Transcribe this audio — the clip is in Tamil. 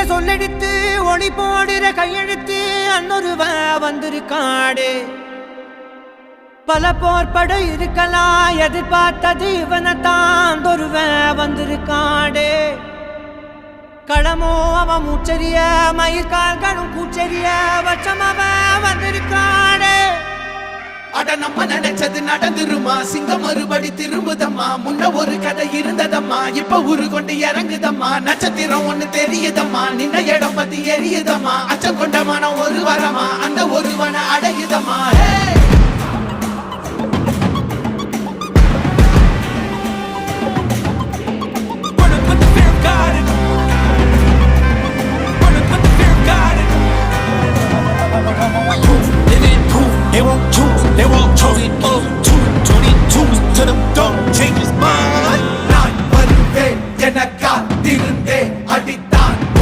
சொல்லெடுத்து ஒளி போடுற கையெழுத்து அன்னொருவ வந்திருக்காடே பல போர்பட இருக்கலாம் எதிர்பார்த்தது இவனைத்தான் ஒருவ வந்திருக்காடே களமோ அவன் மூச்சரிய மயிர்கால்களும் கூச்சரிய வச்சம் அவன் வந்திருக்காடே அட நம்ம நினைச்சது நடந்துருமா சிங்கம் மறுபடி திரும்புதம்மா முன்ன ஒரு கதை இருந்ததம்மா இப்ப ஊரு கொண்டு இறங்குதம்மா நட்சத்திரம் ஒண்ணு தெரியுதம்மா நின்ன இடம் பத்தி எரியுதம்மா அச்சம் கொண்ட மனம் ஒரு வரமா அந்த ஒருவனை அடையுதம்மா